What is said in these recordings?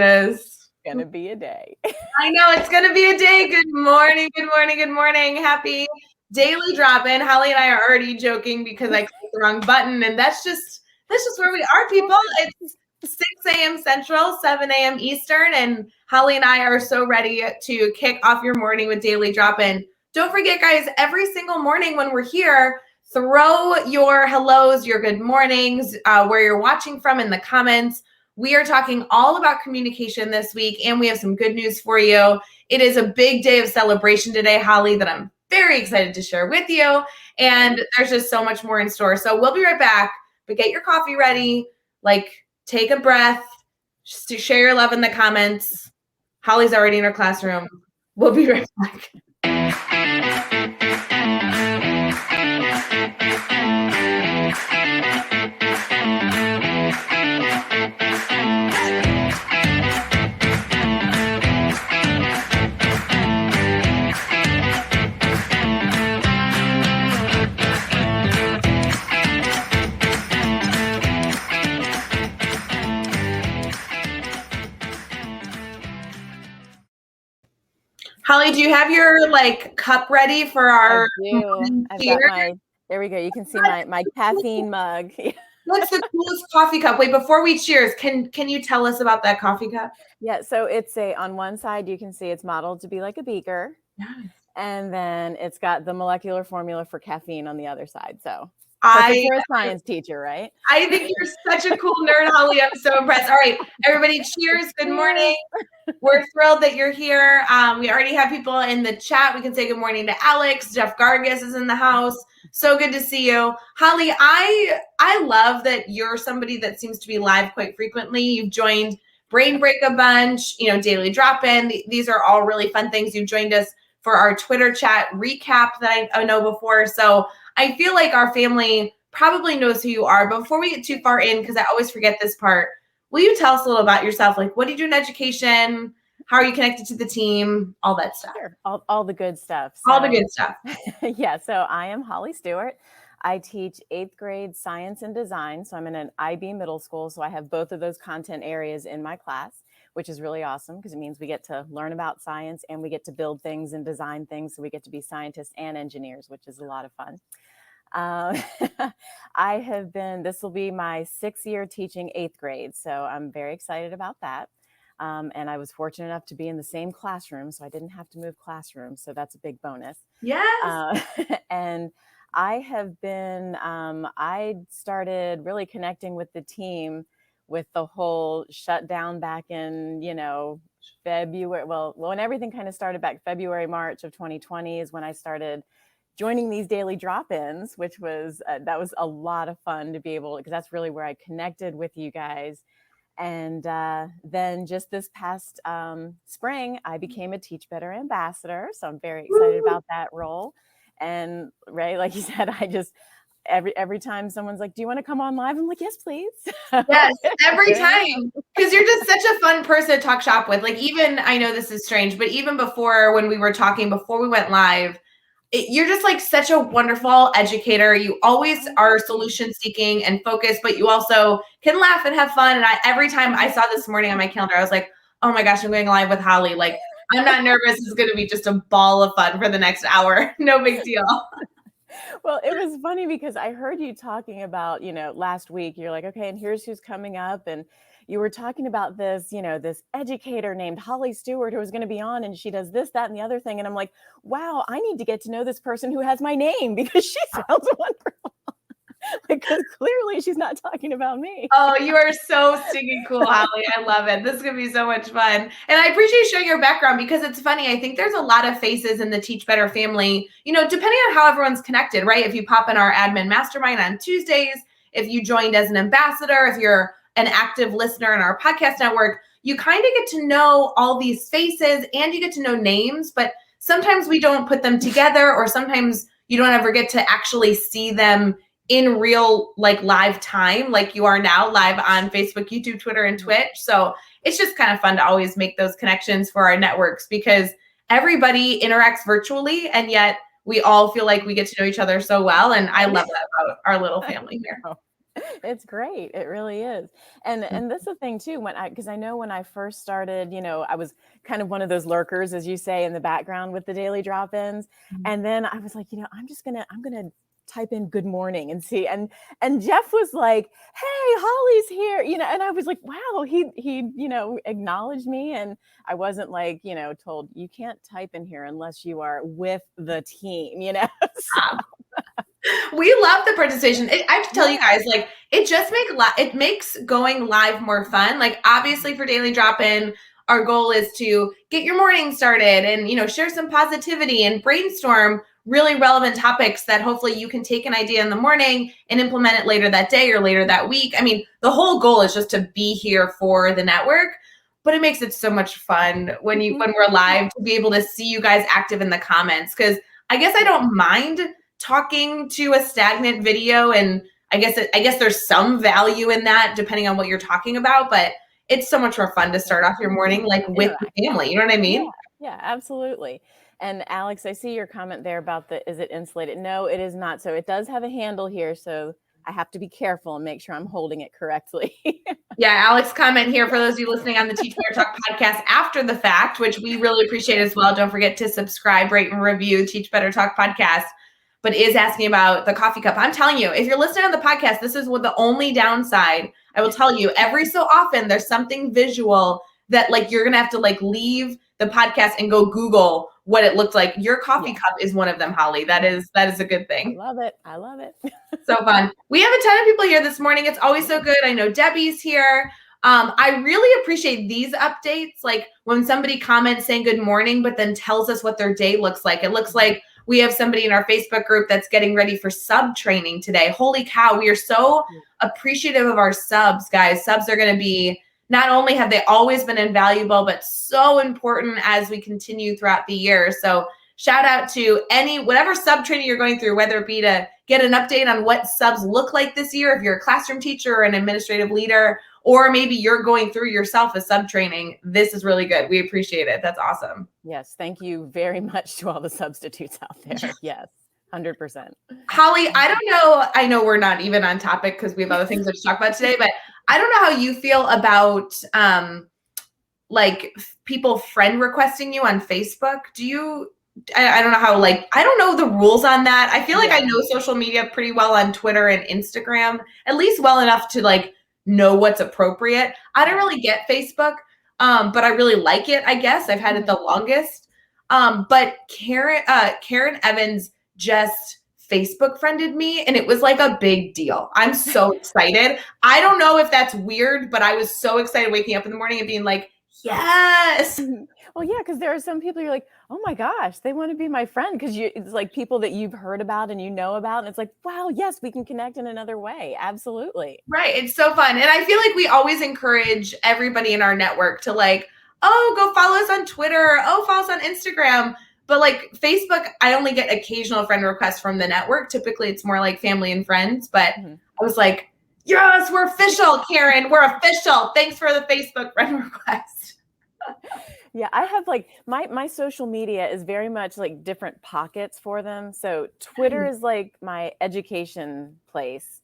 It's gonna be a day. I know it's gonna be a day. Good morning, good morning, good morning. Happy daily drop-in. Holly and I are already joking because I clicked the wrong button, and that's just where we are, people. It's 6 a.m. Central, 7 a.m. Eastern, and Holly and I are so ready to kick off your morning with daily drop-in. Don't forget, guys, every single morning when we're here, throw your hellos, your good mornings, where you're watching from in the comments. We are talking all about communication this week, and we have some good news for you. It is a big day of celebration today, Holly, that I'm very excited to share with you. And there's just so much more in store. So we'll be right back, but get your coffee ready, take a breath, share your love in the comments. Holly's already in her classroom. We'll be right back. Holly, do you have your cup ready for our? I do. I've got my. There we go. You can see my caffeine mug. What's the coolest coffee cup? Wait, before we cheers, can you tell us about that coffee cup? Yeah, so it's on one side you can see it's modeled to be like a beaker. Yes. And then it's got the molecular formula for caffeine on the other side. So you're a science teacher, right? I think you're such a cool nerd, Holly. I'm so impressed. All right, everybody, cheers. Good morning. We're thrilled that you're here. We already have people in the chat. We can say good morning to Alex. Jeff Gargas is in the house. So good to see you. Holly, I love that you're somebody that seems to be live quite frequently. You've joined Brain Break a bunch, Daily Drop-In. These are all really fun things. You've joined us for our Twitter chat recap that I know before. So I feel like our family probably knows who you are. But before we get too far in, because I always forget this part, will you tell us a little about yourself? What do you do in education? How are you connected to the team? All that stuff. Sure. All the good stuff. All the good stuff. Yeah. So I am Holly Stuart. I teach 8th grade science and design. So I'm in an IB middle school. So I have both of those content areas in my class, which is really awesome because it means we get to learn about science and we get to build things and design things. So we get to be scientists and engineers, which is a lot of fun. This will be my 6th year teaching 8th grade. So I'm very excited about that. And I was fortunate enough to be in the same classroom, so I didn't have to move classrooms. So that's a big bonus. Yes. And I have been, I started really connecting with the team with the whole shutdown back in, February. Well, when everything kind of started back February, March of 2020 is when I started joining these daily drop-ins, which was, that was a lot of fun to be able, because that's really where I connected with you guys. And then just this past spring, I became a Teach Better ambassador. So I'm very excited about that role. And Ray, like you said, I just, every time someone's like, do you want to come on live? I'm like, yes, please. Yes, every time. Because you're just such a fun person to talk shop with. Even, I know this is strange, but even before when we were talking, before we went live, you're just such a wonderful educator. You always are solution seeking and focused, but you also can laugh and have fun. And every time I saw this morning on my calendar, I was like, oh my gosh, I'm going live with Holly. I'm not nervous. It's going to be just a ball of fun for the next hour. No big deal. Well, it was funny because I heard you talking about, last week, you're like, okay, and here's who's coming up. And you were talking about this, this educator named Holly Stewart who was going to be on, and she does this, that, and the other thing. And I'm like, wow, I need to get to know this person who has my name because she sounds wonderful. Because clearly she's not talking about me. Oh, you are so stinking cool, Holly. I love it. This is going to be so much fun. And I appreciate sharing your background because it's funny. I think there's a lot of faces in the Teach Better family, depending on how everyone's connected, right? If you pop in our admin mastermind on Tuesdays, if you joined as an ambassador, if you're an active listener in our podcast network, you kind of get to know all these faces and you get to know names, but sometimes we don't put them together, or sometimes you don't ever get to actually see them in real live time, like you are now live on Facebook, YouTube, Twitter, and Twitch. So it's just kind of fun to always make those connections for our networks because everybody interacts virtually and yet we all feel like we get to know each other so well. And I love that about our little family here. It's great. It really is. And that's the thing too, because I know when I first started, I was kind of one of those lurkers, as you say, in the background with the daily drop-ins. And then I was like, I'm gonna type in good morning and see. And Jeff was like, hey, Holly's here, and I was like, wow, he acknowledged me. And I wasn't like, told you can't type in here unless you are with the team. So, We love the participation. I have to tell you yeah. guys, like, it makes going live more fun. Like, obviously for Daily Drop-In, our goal is to get your morning started and, share some positivity and brainstorm really relevant topics that hopefully you can take an idea in the morning and implement it later that day or later that week. I mean, the whole goal is just to be here for the network, but it makes it so much fun when we're live to be able to see you guys active in the comments. Because I guess I don't mind talking to a stagnant video, and I guess there's some value in that depending on what you're talking about, but it's so much more fun to start off your morning like with the family. You know what I mean? Yeah, absolutely. And Alex, I see your comment there about is it insulated? No, it is not. So it does have a handle here. So I have to be careful and make sure I'm holding it correctly. Yeah, Alex comment here for those of you listening on the Teach Better Talk podcast after the fact, which we really appreciate as well. Don't forget to subscribe, rate, and review Teach Better Talk podcast, but is asking about the coffee cup. I'm telling you, if you're listening on the podcast, this is what the only downside. I will tell you, every so often there's something visual that like you're gonna have to like leave the podcast and go Google what it looked like. Your coffee cup is one of them, Holly. That is a good thing. I love it. So fun. We have a ton of people here this morning. It's always so good. I know Debbie's here. I really appreciate these updates. Like when somebody comments saying good morning, but then tells us what their day looks like. It looks like we have somebody in our Facebook group that's getting ready for sub training today. Holy cow. We are so appreciative of our subs, guys. Subs are going to be, not only have they always been invaluable, but so important as we continue throughout the year. So shout out to whatever sub training you're going through, whether it be to get an update on what subs look like this year, if you're a classroom teacher or an administrative leader, or maybe you're going through yourself a sub training. This is really good. We appreciate it. That's awesome. Yes. Thank you very much to all the substitutes out there. Yes. 100%. Holly, I don't know. I know we're not even on topic because we have other things to talk about today, but I don't know how you feel about like people friend requesting you on Facebook. I don't know how, I don't know the rules on that. I feel like I know social media pretty well on Twitter and Instagram, at least well enough to like know what's appropriate. I don't really get Facebook, but I really like it, I guess. I've had it the longest. But Karen Evans just Facebook friended me, and it was like a big deal. I'm so excited. I don't know if that's weird, but I was so excited waking up in the morning and being like, yes. Well, yeah, because there are some people you're like, oh my gosh, they want to be my friend, because it's like people that you've heard about and about, and it's like, wow, yes, we can connect in another way. Absolutely. Right. It's so fun. And I feel like we always encourage everybody in our network to like, oh, go follow us on Twitter. Oh, follow us on Instagram. But like Facebook, I only get occasional friend requests from the network. Typically, it's more like family and friends. But I was like, yes, we're official, Karen. We're official. Thanks for the Facebook friend request. Yeah, I have like my social media is very much like different pockets for them. So Twitter is like my education place.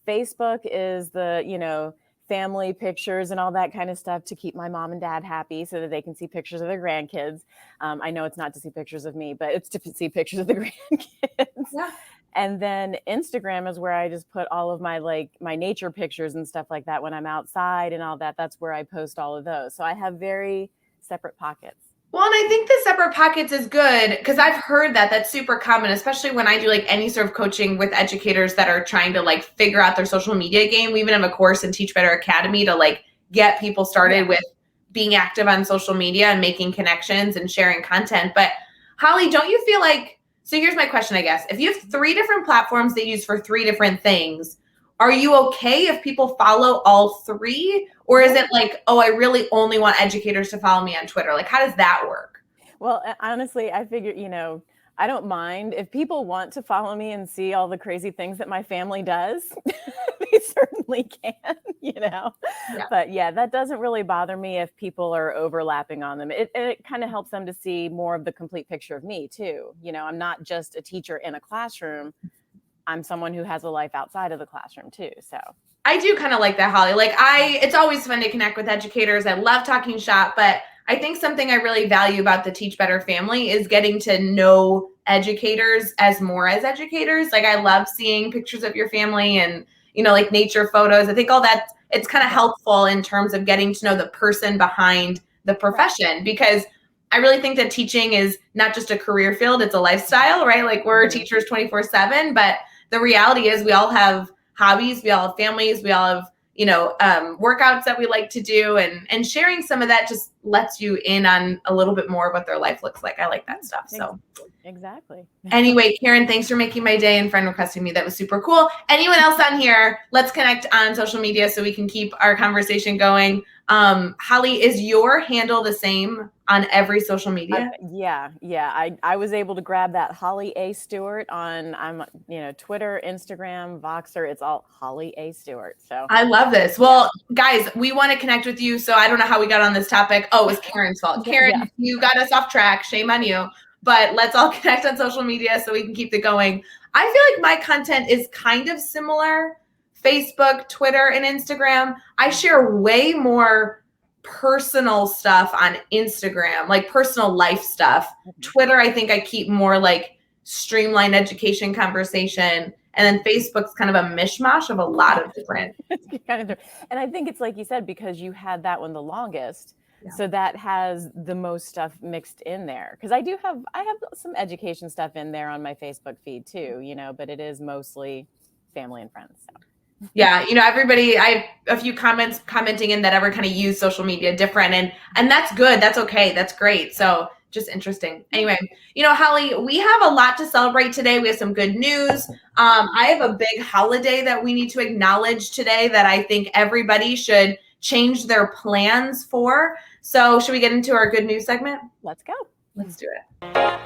Facebook is the, family pictures and all that kind of stuff to keep my mom and dad happy so that they can see pictures of their grandkids. I know it's not to see pictures of me, but it's to see pictures of the grandkids. Yeah. And then Instagram is where I just put all of my my nature pictures and stuff like that when I'm outside and all that. That's where I post all of those. So I have very separate pockets. Well, and I think the separate pockets is good because I've heard that that's super common, especially when I do like any sort of coaching with educators that are trying to like figure out their social media game. We even have a course in Teach Better Academy to like get people started with being active on social media and making connections and sharing content. But Holly, don't you feel like, so here's my question, I guess. If you have 3 different platforms they use for 3 different things, are you okay if people follow all 3? Or is it like, oh, I really only want educators to follow me on Twitter? Like, how does that work? Well, honestly, I figure, I don't mind if people want to follow me and see all the crazy things that my family does. They certainly can, Yeah. But yeah, that doesn't really bother me if people are overlapping on them. It kind of helps them to see more of the complete picture of me too. I'm not just a teacher in a classroom. I'm someone who has a life outside of the classroom too. So I do kind of like that, Holly. Like it's always fun to connect with educators. I love talking shop, but I think something I really value about the Teach Better family is getting to know educators as more as educators. Like I love seeing pictures of your family and, like nature photos. I think all that, it's kind of helpful in terms of getting to know the person behind the profession, because I really think that teaching is not just a career field, it's a lifestyle, right? Like we're teachers 24/7, but the reality is we all have hobbies, we all have families, we all have, workouts that we like to do, and sharing some of that just lets you in on a little bit more of what their life looks like. I like that stuff. So exactly. Anyway, Karen, thanks for making my day and friend requesting me. That was super cool. Anyone else on here? Let's connect on social media so we can keep our conversation going. Holly, is your handle the same on every social media? Yeah. I was able to grab that Holly A. Stuart on Twitter, Instagram, Voxer. It's all Holly A. Stuart. So I love this. Well, guys, we want to connect with you. So I don't know how we got on this topic. Oh, it was Karen's fault. Karen, you got us off track. Shame on you. But let's all connect on social media so we can keep it going. I feel like my content is kind of similar. Facebook, Twitter, and Instagram. I share way more personal stuff on Instagram, like personal life stuff. Twitter, I think I keep more like streamlined education conversation. And then Facebook's kind of a mishmash of a lot of different. And I think it's like you said, because you had that one the longest. Yeah. So that has the most stuff mixed in there. Because I have some education stuff in there on my Facebook feed too, but it is mostly family and friends. So. Yeah, everybody, I have a few commenting in that ever kind of use social media different, and that's good. That's okay. That's great. So just interesting. Anyway, Holly, we have a lot to celebrate today. We have some good news. I have a big holiday that we need to acknowledge today that I think everybody should change their plans for. So should we get into our good news segment? Let's go. Let's do it.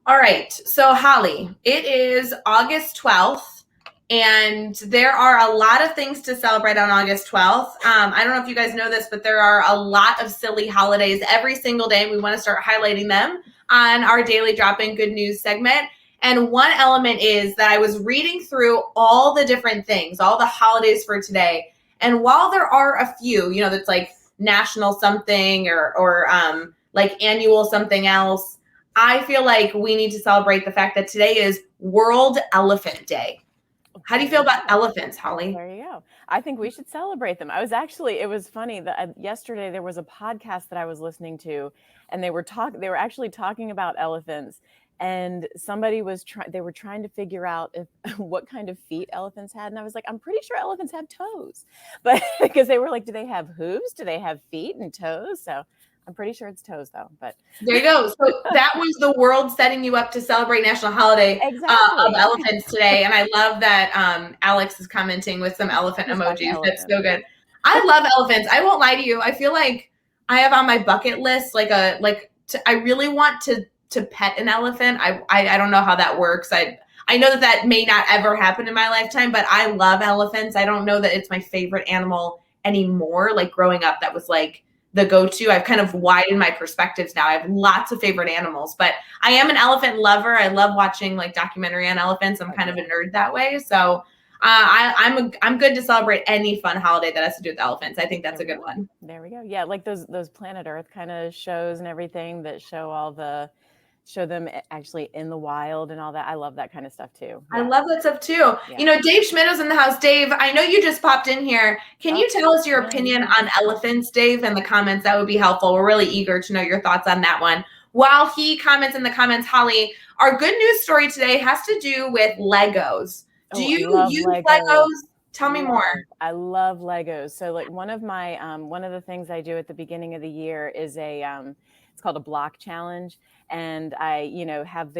All right. So, Holly, it is August 12th, and there are a lot of things to celebrate on August 12th. I don't know if you guys know this, but there are a lot of silly holidays every single day, and we want to start highlighting them on our Daily Drop-In Good News segment. And one element is that I was reading through all the different things, all the holidays for today. And while there are a few, that's like national something or like annual something else, I feel like we need to celebrate the fact that today is World Elephant Day. How do you feel about elephants, Holly? There you go. I think we should celebrate them. It was funny that yesterday there was a podcast that I was listening to, and they were actually talking about elephants, and somebody they were trying to figure out what kind of feet elephants had. And I was like, I'm pretty sure elephants have toes, but because they were like, do they have hooves? Do they have feet and toes? So I'm pretty sure it's toes though, but there you go. So that was the world setting you up to celebrate National Holiday of Elephants today. And I love that Alex is commenting with some elephant emojis. That's so good. I love elephants. I won't lie to you. I feel like I have on my bucket list I really want to pet an elephant. I don't know how that works. I know that may not ever happen in my lifetime, but I love elephants. I don't know that it's my favorite animal anymore. Like growing up, that was like the go-to. I've kind of widened my perspectives now. I have lots of favorite animals, but I am an elephant lover. I love watching like documentary on elephants. I'm kind of a nerd that way. So I'm good to celebrate any fun holiday that has to do with elephants. I think that's a good one. There we go. Yeah, like those Planet Earth kind of shows and everything that show them actually in the wild and all that. I love that kind of stuff too. Yeah. I love that stuff too. Yeah. Dave Schmidt's in the house. Dave, I know you just popped in here. Can you tell us your opinion on elephants, Dave, in the comments? That would be helpful. We're really eager to know your thoughts on that one. While he comments in the comments, Holly, our good news story today has to do with Legos. Do you use Legos? Tell me more. I love Legos. So like one of the things I do at the beginning of the year is it's called a block challenge. And I, have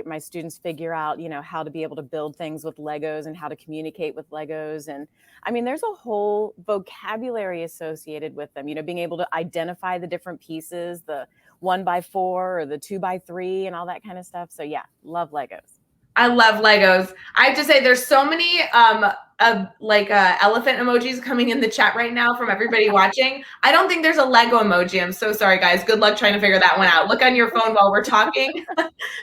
my students figure out, how to be able to build things with Legos and how to communicate with Legos. And I mean, there's a whole vocabulary associated with them, being able to identify the different pieces, the 1x4 or the 2x3 and all that kind of stuff. So yeah, love Legos. I love Legos. I have to say, there's so many elephant emojis coming in the chat right now from everybody watching. I don't think there's a Lego emoji. I'm so sorry, guys. Good luck trying to figure that one out. Look on your phone while we're talking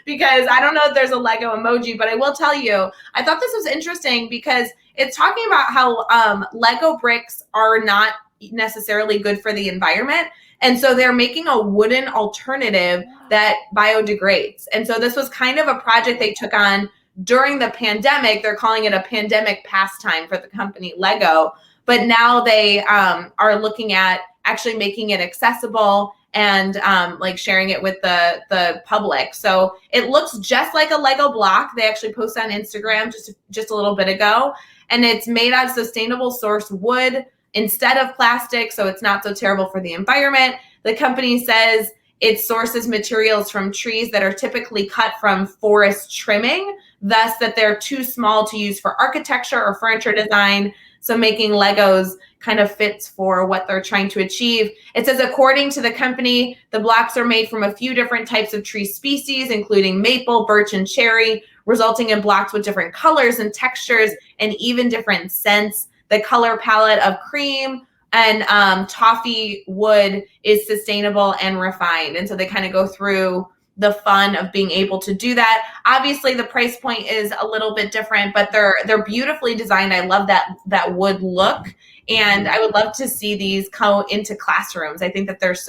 because I don't know if there's a Lego emoji, but I will tell you, I thought this was interesting because it's talking about how Lego bricks are not necessarily good for the environment. And so they're making a wooden alternative that biodegrades. And so this was kind of a project they took on during the pandemic. They're calling it a pandemic pastime for the company Lego. But now they are looking at actually making it accessible and like sharing it with the public. So it looks just like a Lego block. They actually posted on Instagram just a little bit ago. And it's made out of sustainable source wood instead of plastic, so it's not so terrible for the environment. The company says it sources materials from trees that are typically cut from forest trimming, thus that they're too small to use for architecture or furniture design. So making Legos kind of fits for what they're trying to achieve. It says, according to the company, the blocks are made from a few different types of tree species, including maple, birch, and cherry, resulting in blocks with different colors and textures and even different scents. The color palette of cream and toffee wood is sustainable and refined. And so they kind of go through the fun of being able to do that. Obviously, the price point is a little bit different, but they're beautifully designed. I love that wood look, and I would love to see these go into classrooms. I think that there's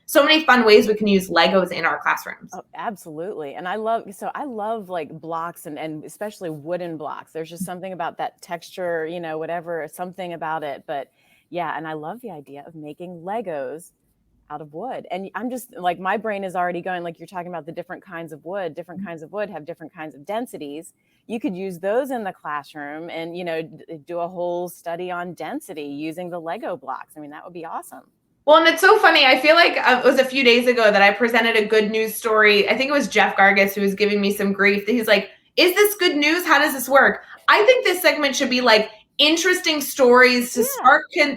so many fun ways we can use Legos in our classrooms. Oh, absolutely. And I love like blocks and especially wooden blocks. There's just something about that texture, whatever, something about it. But yeah, and I love the idea of making Legos out of wood. And I'm just like, my brain is already going, like you're talking about the different kinds of wood have different kinds of densities. You could use those in the classroom and, do a whole study on density using the Lego blocks. I mean, that would be awesome. Well, and it's so funny. I feel like it was a few days ago that I presented a good news story. I think it was Jeff Gargis who was giving me some grief. He's like, is this good news? How does this work? I think this segment should be like interesting stories to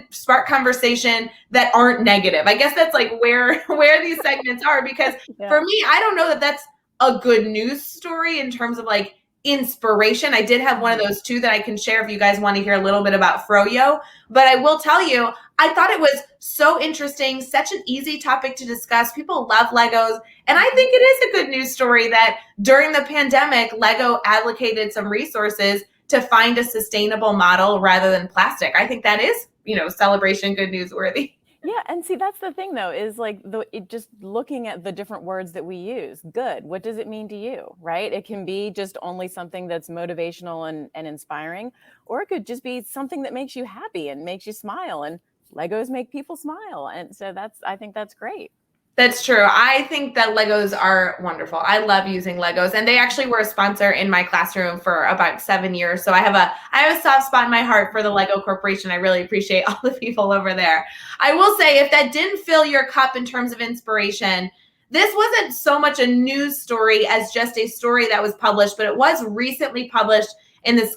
spark conversation that aren't negative. I guess that's like where these segments are, because for me, I don't know that that's a good news story in terms of like inspiration. I did have one of those too that I can share if you guys want to hear a little bit about Froyo. But I will tell you, I thought it was so interesting, such an easy topic to discuss. People love Legos. And I think it is a good news story that during the pandemic, Lego allocated some resources to find a sustainable model rather than plastic. I think that is, celebration, good news worthy. Yeah, and see, that's the thing though, is like just looking at the different words that we use. Good, what does it mean to you, right? It can be just only something that's motivational and inspiring, or it could just be something that makes you happy and makes you smile, and Legos make people smile. And so I think that's great. That's true. I think that Legos are wonderful. I love using Legos, and they actually were a sponsor in my classroom for about 7 years. So I have a soft spot in my heart for the Lego Corporation. I really appreciate all the people over there. I will say, if that didn't fill your cup in terms of inspiration, this wasn't so much a news story as just a story that was published, but it was recently published in the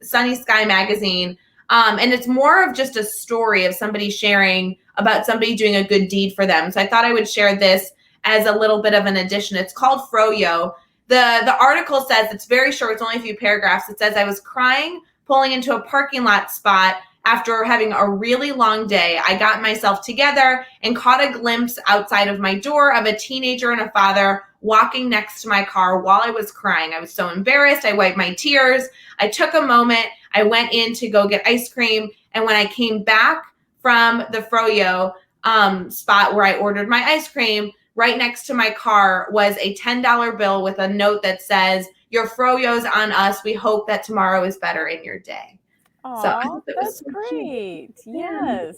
Sunny Sky magazine. And it's more of just a story of somebody sharing about somebody doing a good deed for them. So I thought I would share this as a little bit of an addition. It's called Froyo. The article says, it's very short, it's only a few paragraphs. It says, I was crying pulling into a parking lot spot after having a really long day. I got myself together and caught a glimpse outside of my door of a teenager and a father walking next to my car while I was crying. I was so embarrassed. I wiped my tears. I took a moment. I went in to go get ice cream. And when I came back from the Froyo spot where I ordered my ice cream, right next to my car was a $10 bill with a note that says, your Froyo's on us. We hope that tomorrow is better in your day. Oh, so that's great. Yes.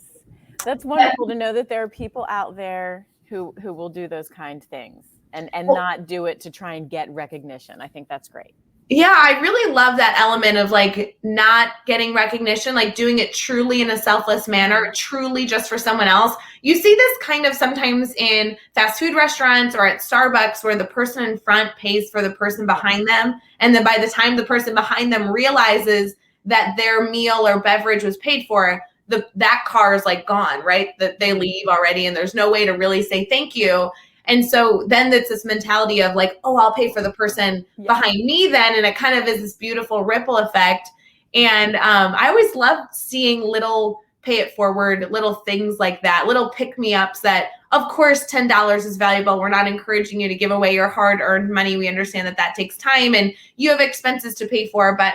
That's wonderful to know that there are people out there who will do those kind of things and not do it to try and get recognition. I think that's great. Yeah, I really love that element of like not getting recognition, like doing it truly in a selfless manner, truly just for someone else. You see this kind of sometimes in fast food restaurants or at Starbucks, where the person in front pays for the person behind them. And then by the time the person behind them realizes that their meal or beverage was paid for, that car is like gone, right? That they leave already and there's no way to really say thank you. And so then it's this mentality of like, oh, I'll pay for the person behind me then. And it kind of is this beautiful ripple effect. And I always love seeing little pay it forward, little things like that, little pick me ups that, of course, $10 is valuable. We're not encouraging you to give away your hard earned money. We understand that that takes time and you have expenses to pay for, but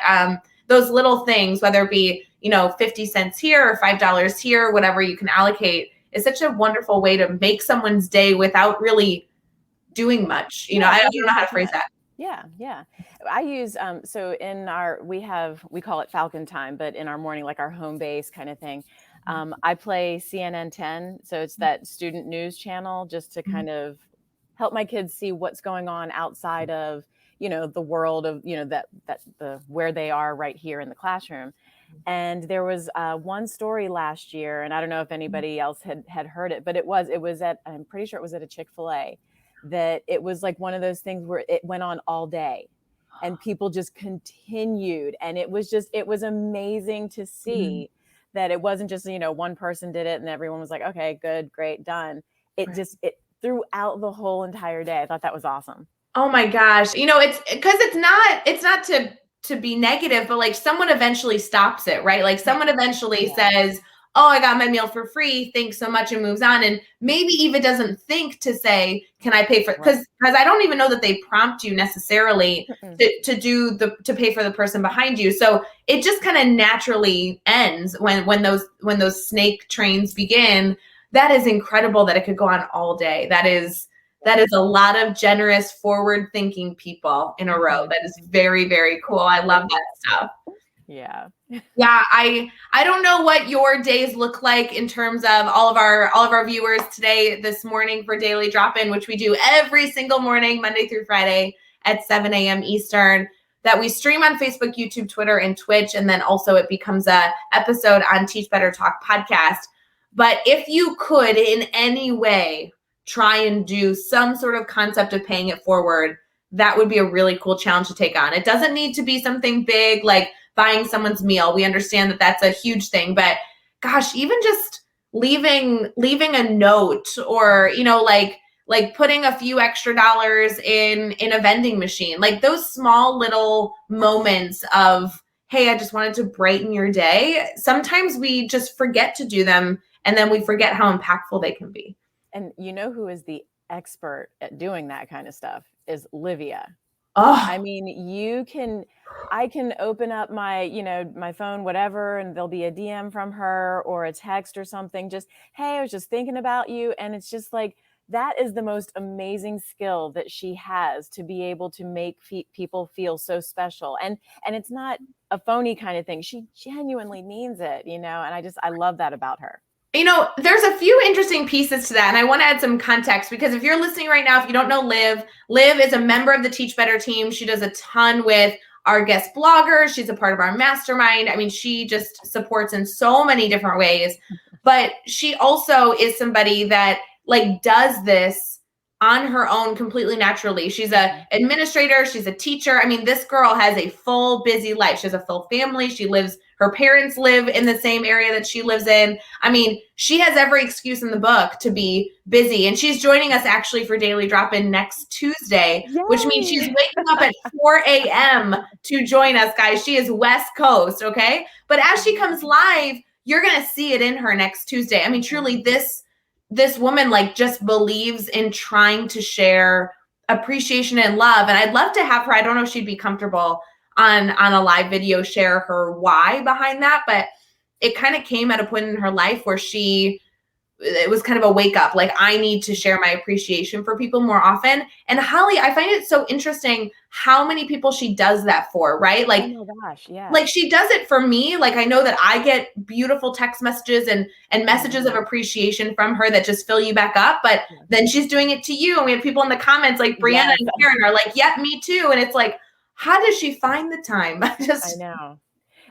those little things, whether it be, 50 cents here or $5 here, whatever you can allocate, is such a wonderful way to make someone's day without really doing much. I don't know how to phrase that. Yeah. I use, so in we call it Falcon time, but in our morning, like our home base kind of thing, I play CNN 10. So it's that student news channel just to kind of help my kids see what's going on outside of, the world of, where they are right here in the classroom. And there was one story last year, and I don't know if anybody else had heard it, but it was I'm pretty sure it was at a Chick-fil-A, that it was like one of those things where it went on all day and people just continued. And it was amazing to see that it wasn't just, one person did it and everyone was like, okay, good, great, done. It throughout the whole entire day. I thought that was awesome. Oh my gosh. It's because it's not to be negative, but like someone eventually stops it, right? Like someone eventually says, oh, I got my meal for free. Thanks so much. And moves on. And maybe Eva doesn't think to say, can I pay for, because I don't even know that they prompt you necessarily to pay for the person behind you. So it just kind of naturally ends when those snake trains begin. That is incredible that it could go on all day. That is a lot of generous, forward-thinking people in a row. That is very, very cool. I love that stuff. Yeah. Yeah. I don't know what your days look like in terms of all of our viewers today, this morning for Daily Drop-In, which we do every single morning, Monday through Friday at 7 a.m. Eastern, that we stream on Facebook, YouTube, Twitter, and Twitch. And then also it becomes a episode on Teach Better Talk podcast. But if you could in any way try and do some sort of concept of paying it forward, that would be a really cool challenge to take on. It doesn't need to be something big like buying someone's meal. We understand that that's a huge thing, but gosh, even just leaving a note or, like putting a few extra dollars in a vending machine, like those small little moments of, hey, I just wanted to brighten your day. Sometimes we just forget to do them and then we forget how impactful they can be. And who is the expert at doing that kind of stuff is Livia. Oh, I mean, I can open up my, my phone, whatever, and there'll be a DM from her or a text or something. Just, hey, I was just thinking about you. And it's just like, that is the most amazing skill that she has, to be able to make people feel so special. And it's not a phony kind of thing. She genuinely means it, and I love that about her. There's a few interesting pieces to that, and I want to add some context, because if you're listening right now, if you don't know Liv is a member of the Teach Better team. She does a ton with our guest bloggers. She's a part of our mastermind. I mean, she just supports in so many different ways, but she also is somebody that does this on her own completely naturally. She's an administrator. She's a teacher. I mean, this girl has a full busy life. She has a full family. Her parents live in the same area that she lives in. I mean, she has every excuse in the book to be busy. And she's joining us actually for Daily Drop-In next Tuesday, which means she's waking up at 4 a.m. to join us, guys. She is West Coast, okay? But as she comes live, you're going to see it in her next Tuesday. I mean, truly, this woman just believes in trying to share appreciation and love. And I'd love to have her, I don't know if she'd be comfortable on a live video, share her why behind that, but it kind of came at a point in her life where it was kind of a wake up, I need to share my appreciation for people more often. And Holly, I find it so interesting how many people she does that for, right? Oh my gosh, yeah. She does it for me. I know that I get beautiful text messages and messages of appreciation from her that just fill you back up, but then she's doing it to you. And we have people in the comments like Brianna and Karen are like, yeah, me too. And it's like, how does she find the time? I know.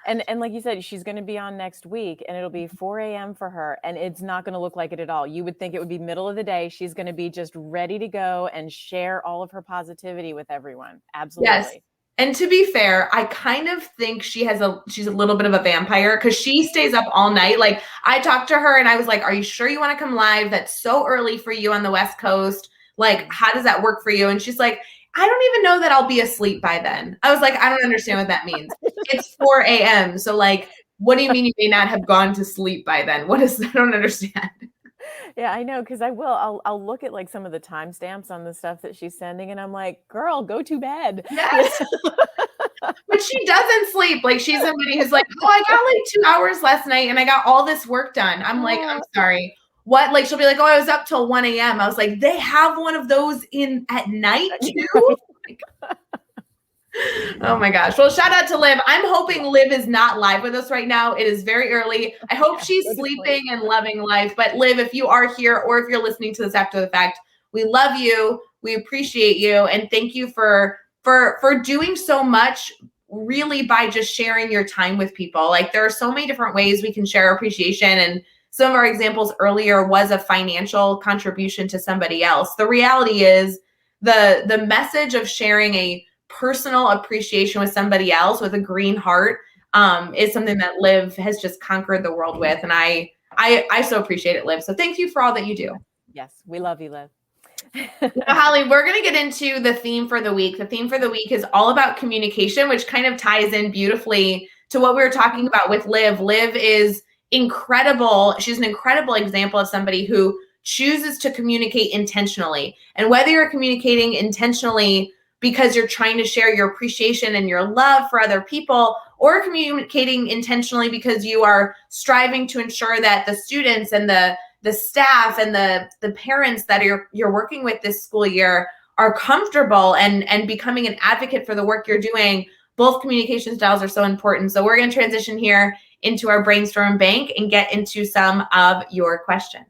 And like you said, she's going to be on next week and it'll be 4 a.m. for her. And it's not going to look like it at all. You would think it would be middle of the day. She's going to be just ready to go and share all of her positivity with everyone. Absolutely. Yes. And to be fair, I kind of think she's a little bit of a vampire, because she stays up all night. I talked to her and I was like, are you sure you want to come live? That's so early for you on the West Coast. Like, how does that work for you? And she's like, I don't even know that I'll be asleep by then. I was like, I don't understand what that means. It's 4 a.m. So like, what do you mean you may not have gone to sleep by then? What is, I don't understand. Yeah, I know, because I'll look at like some of the timestamps on the stuff that she's sending, and I'm like, girl, go to bed. Yes. But she doesn't sleep. Like, she's somebody who's like, oh, I got like 2 hours last night and I got all this work done. I'm like, I'm sorry. What? Like, she'll be like, oh, I was up till 1 a.m. I was like, they have one of those in at night too? Like, oh my gosh. Well, shout out to Liv. I'm hoping Liv is not live with us right now. It is very early. I hope she's sleeping and loving life. But Liv, if you are here or if you're listening to this after the fact, we love you. We appreciate you. And thank you for doing so much really by just sharing your time with people. Like, there are so many different ways we can share appreciation. And some of our examples earlier was a financial contribution to somebody else. The reality is the message of sharing a personal appreciation with somebody else with a green heart is something that Liv has just conquered the world with. And I so appreciate it, Liv. So thank you for all that you do. Yes, we love you, Liv. Holly, we're going to get into the theme for the week. The theme for the week is all about communication, which kind of ties in beautifully to what we were talking about with Liv. Liv is incredible. She's an incredible example of somebody who chooses to communicate intentionally. And whether you're communicating intentionally because you're trying to share your appreciation and your love for other people, or communicating intentionally because you are striving to ensure that the students and the staff and the parents that you're working with this school year are comfortable and becoming an advocate for the work you're doing, both communication styles are so important. So we're going to transition here into our brainstorm bank and get into some of your questions.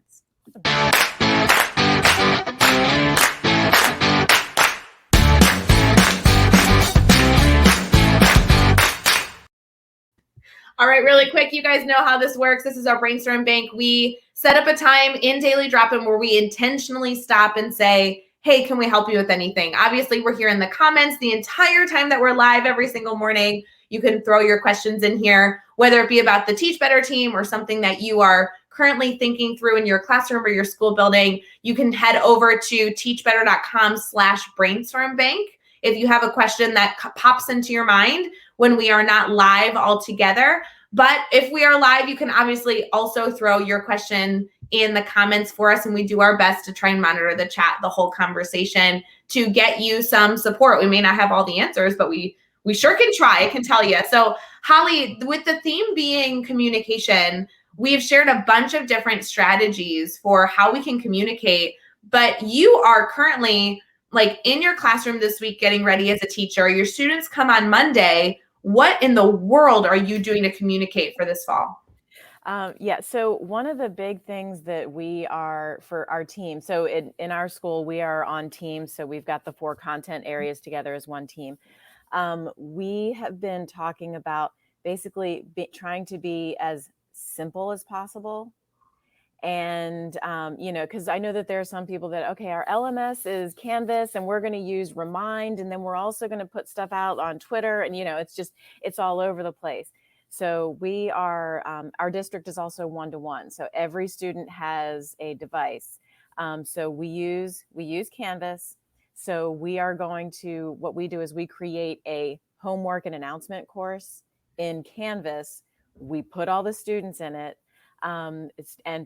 All right, really quick, you guys know how this works. This is our brainstorm bank. We set up a time in Daily Drop-In where we intentionally stop and say, hey, can we help you with anything? Obviously, we're here in the comments the entire time that we're live every single morning. You can throw your questions in here, whether it be about the Teach Better team or something that you are currently thinking through in your classroom or your school building. You can head over to teachbetter.com/brainstorm bank if you have a question that pops into your mind when we are not live all together. But if we are live, you can obviously also throw your question in the comments for us, and we do our best to try and monitor the chat, the whole conversation, to get you some support. We may not have all the answers, but we sure can try, I can tell you. So Holly, with the theme being communication, we've shared a bunch of different strategies for how we can communicate, but you are currently like in your classroom this week getting ready as a teacher. Your students come on Monday. What in the world are you doing to communicate for this fall? Yeah, so one of the big things that we are for our team, so in our school, we are on teams. So we've got the 4 content areas together as one team. We have been talking about basically trying to be as simple as possible. And, because I know that there are some people that, okay, our LMS is Canvas and we're going to use Remind. And then we're also going to put stuff out on Twitter. And, it's all over the place. So we are, our district is also 1-to-1. So every student has a device. So we use Canvas. So we are what we do is we create a homework and announcement course in Canvas. We put all the students in it. And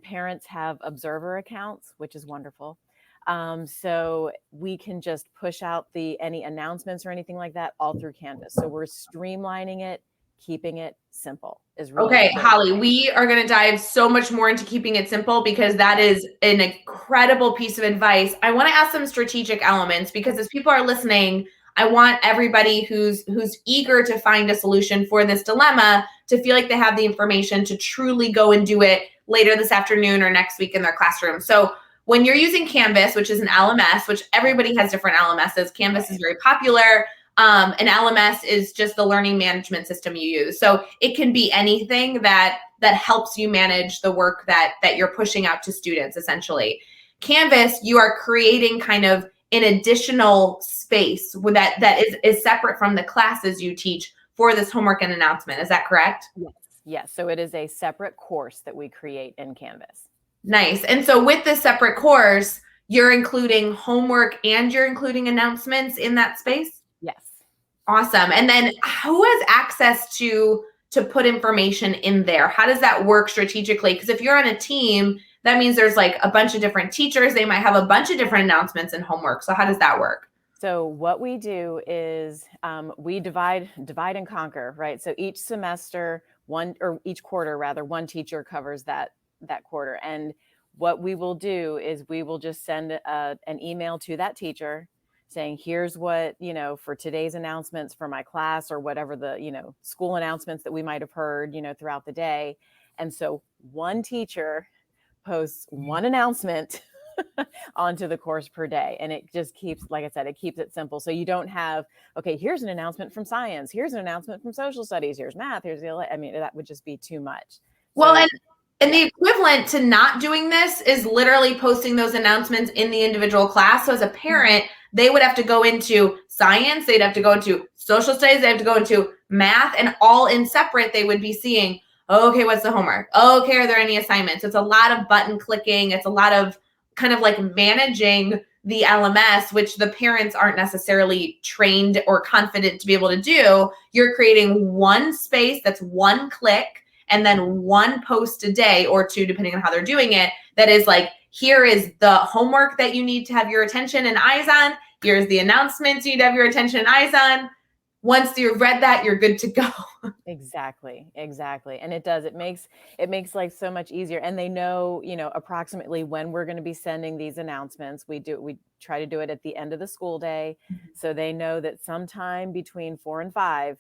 parents have observer accounts, which is wonderful. So we can just push out any announcements or anything like that all through Canvas. So we're streamlining it, keeping it simple is really okay, Holly, we are going to dive so much more into keeping it simple because that is an incredible piece of advice. I want to ask some strategic elements because as people are listening, I want everybody who's eager to find a solution for this dilemma to feel like they have the information to truly go and do it later this afternoon or next week in their classroom. So when you're using Canvas, which is an LMS, which everybody has different LMSs, Canvas is very popular. An LMS is just the learning management system you use. So it can be anything that helps you manage the work that you're pushing out to students, essentially. Canvas, you are creating kind of an additional space that is separate from the classes you teach for this homework and announcement. Is that correct? Yes. So it is a separate course that we create in Canvas. Nice. And so with this separate course, you're including homework and you're including announcements in that space? Yes. Awesome. And then who has access to put information in there? How does that work strategically? Because if you're on a team, that means there's like a bunch of different teachers. They might have a bunch of different announcements and homework. So how does that work? So what we do is we divide and conquer, right? So each semester, each quarter rather, one teacher covers that quarter. And what we will do is we will just send an email to that teacher saying, here's what, for today's announcements for my class, or whatever the, school announcements that we might have heard, throughout the day. And so one teacher posts one announcement onto the course per day. And it just keeps, like I said, it keeps it simple. So you don't have, okay, here's an announcement from science, here's an announcement from social studies, here's math, here's that would just be too much. Well, and the equivalent to not doing this is literally posting those announcements in the individual class. So as a parent, they would have to go into science, they'd have to go into social studies, they have to go into math, and all in separate, they would be seeing, okay, what's the homework? Okay, are there any assignments? It's a lot of button clicking. It's a lot of kind of like managing the LMS, which the parents aren't necessarily trained or confident to be able to do. You're creating one space that's one click, and then one post a day or two, depending on how they're doing it, that is like, here is the homework that you need to have your attention and eyes on. Here's the announcements you need to have your attention and eyes on. Once you've read that, you're good to go. Exactly. And it makes life so much easier. And they know, approximately when we're going to be sending these announcements. We try to do it at the end of the school day. So they know that sometime between 4 and 5,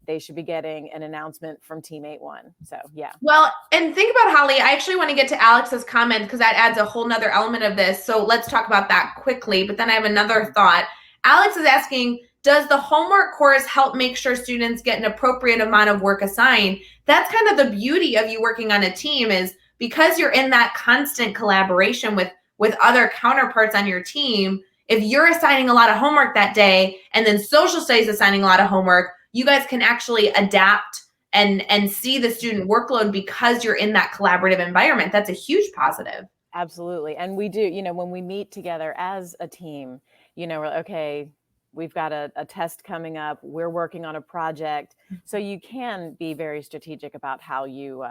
they should be getting an announcement from teammate 1. So yeah. Well, and think about, Holly, I actually want to get to Alex's comment because that adds a whole nother element of this. So let's talk about that quickly. But then I have another thought. Alex is asking, does the homework course help make sure students get an appropriate amount of work assigned? That's kind of the beauty of you working on a team, is because you're in that constant collaboration with other counterparts on your team. If you're assigning a lot of homework that day and then social studies assigning a lot of homework, you guys can actually adapt and see the student workload because you're in that collaborative environment. That's a huge positive. Absolutely. And we do, when we meet together as a team, we're like, okay, we've got a test coming up, we're working on a project. So you can be very strategic about how you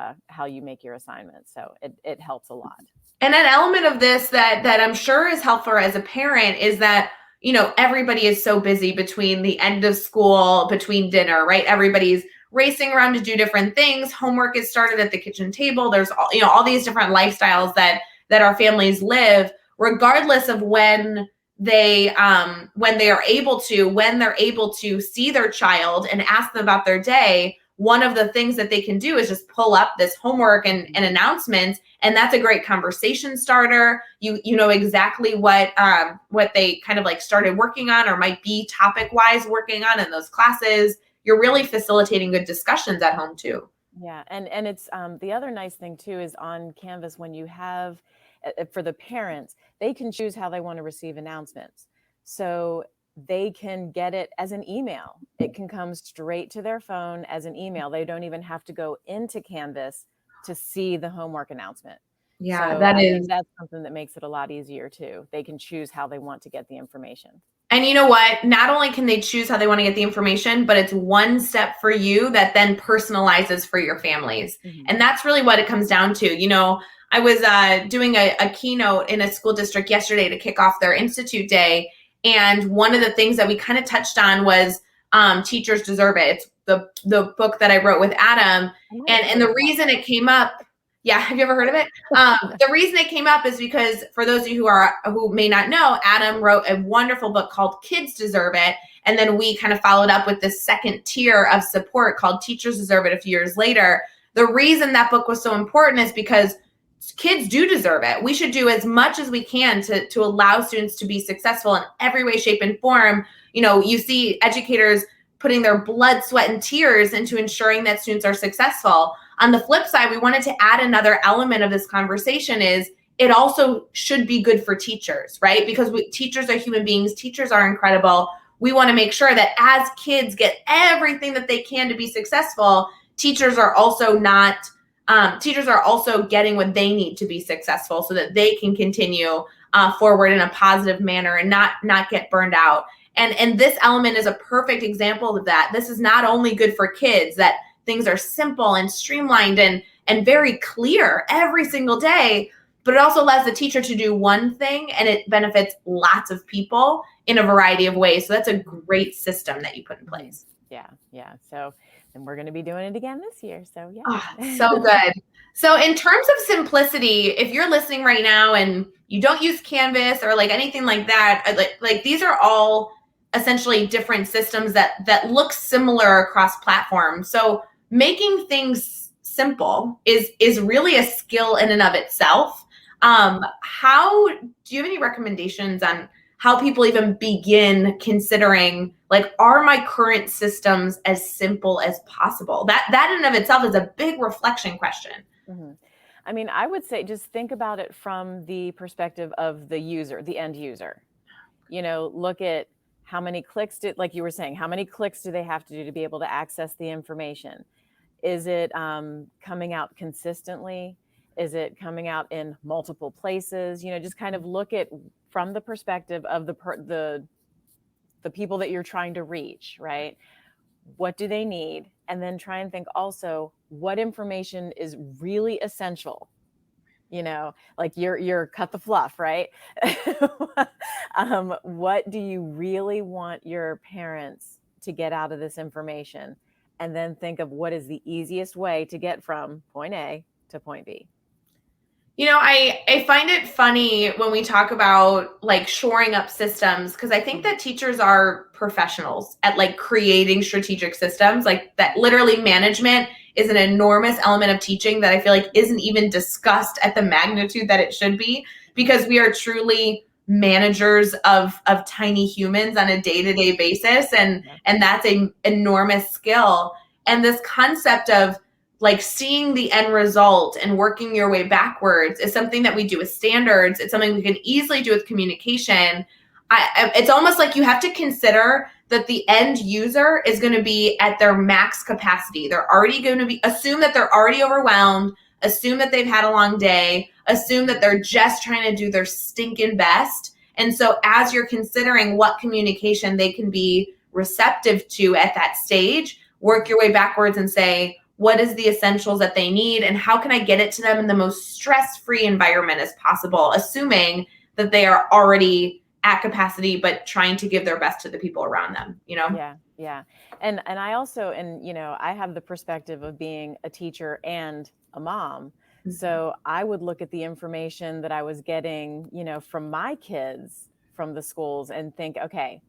make your assignments. So it helps a lot. And an element of this that I'm sure is helpful as a parent is that, everybody is so busy between the end of school, between dinner, right? Everybody's racing around to do different things. Homework is started at the kitchen table. There's all these different lifestyles that our families live, regardless of when they're able to see their child and ask them about their day. One of the things that they can do is just pull up this homework and announcements, and that's a great conversation starter. You know exactly what they kind of like started working on or might be topic wise working on in those classes. You're really facilitating good discussions at home too. Yeah, and it's the other nice thing too is on Canvas, when you have for the parents, they can choose how they want to receive announcements. So they can get it as an email. It can come straight to their phone as an email. They don't even have to go into Canvas to see the homework announcement. Yeah, so I think that's something that makes it a lot easier too. They can choose how they want to get the information. And you know what? Not only can they choose how they want to get the information, but it's one step for you that then personalizes for your families. Mm-hmm. And that's really what it comes down to. I was doing a keynote in a school district yesterday to kick off their Institute Day. And one of the things that we kind of touched on was Teachers Deserve It. It's the book that I wrote with Adam. And the reason it came up, yeah, have you ever heard of it? The reason it came up is because, for those of you who may not know, Adam wrote a wonderful book called Kids Deserve It. And then we kind of followed up with this second tier of support called Teachers Deserve It a few years later. The reason that book was so important is because kids do deserve it. We should do as much as we can to allow students to be successful in every way, shape, and form. You see educators putting their blood, sweat, and tears into ensuring that students are successful. On the flip side, we wanted to add another element of this conversation is it also should be good for teachers, right? Because teachers are human beings. Teachers are incredible. We want to make sure that as kids get everything that they can to be successful, teachers are also getting what they need to be successful so that they can continue forward in a positive manner and not get burned out. And this element is a perfect example of that. This is not only good for kids, that things are simple and streamlined and very clear every single day, but it also allows the teacher to do one thing and it benefits lots of people in a variety of ways. So that's a great system that you put in place. Yeah. So, and we're going to be doing it again this year. So yeah. Oh, so good. So in terms of simplicity, if you're listening right now and you don't use Canvas or like anything like that, like these are all essentially different systems that look similar across platforms. So making things simple is really a skill in and of itself. How do you have any recommendations on how people even begin considering, like, are my current systems as simple as possible? That in and of itself is a big reflection question. Mm-hmm. I mean, I would say just think about it from the perspective of the user, the end user. Look at how many clicks like you were saying, how many clicks do they have to do to be able to access the information? Is it coming out consistently? Is it coming out in multiple places? Just kind of look at from the perspective of the people that you're trying to reach, right? What do they need? And then try and think also what information is really essential. Like you're cut the fluff, right? What do you really want your parents to get out of this information? And then think of what is the easiest way to get from point A to point B. I find it funny when we talk about like shoring up systems, because I think that teachers are professionals at like creating strategic systems. Like that literally management is an enormous element of teaching that I feel like isn't even discussed at the magnitude that it should be, because we are truly managers of tiny humans on a day-to-day basis. And that's an enormous skill. And this concept of like seeing the end result and working your way backwards is something that we do with standards. It's something we can easily do with communication. It's almost like you have to consider that the end user is going to be at their max capacity. They're already going to assume that they're already overwhelmed, assume that they've had a long day, assume that they're just trying to do their stinking best. And so as you're considering what communication they can be receptive to at that stage, work your way backwards and say, what is the essentials that they need and how can I get it to them in the most stress-free environment as possible, assuming that they are already at capacity, but trying to give their best to the people around them, Yeah. And I also, I have the perspective of being a teacher and a mom. Mm-hmm. So I would look at the information that I was getting, from my kids from the schools and think, okay,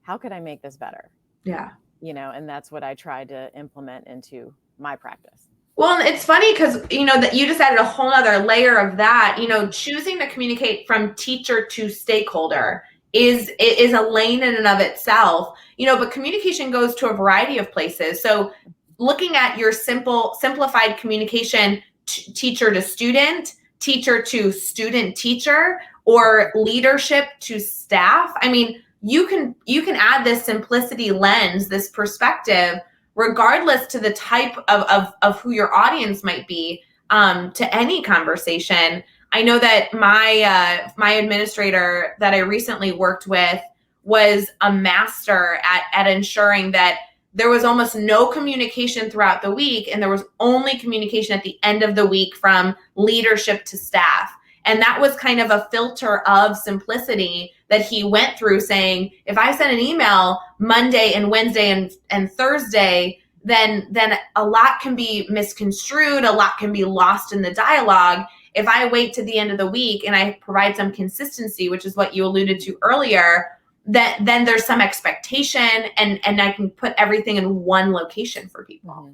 how could I make this better? Yeah. And that's what I tried to implement into my practice. Well, it's funny because, that you just added a whole other layer of that, choosing to communicate from teacher to stakeholder is a lane in and of itself, but communication goes to a variety of places. So looking at your simplified communication, teacher to student teacher, or leadership to staff. I mean, you can add this simplicity lens, this perspective, regardless to the type of who your audience might be, to any conversation. I know that my administrator that I recently worked with was a master at ensuring that there was almost no communication throughout the week, and there was only communication at the end of the week from leadership to staff. And that was kind of a filter of simplicity that he went through, saying, if I send an email Monday and Wednesday and Thursday, then a lot can be misconstrued, a lot can be lost in the dialogue. If I wait to the end of the week and I provide some consistency, which is what you alluded to earlier, then there's some expectation and I can put everything in one location for people. Mm-hmm.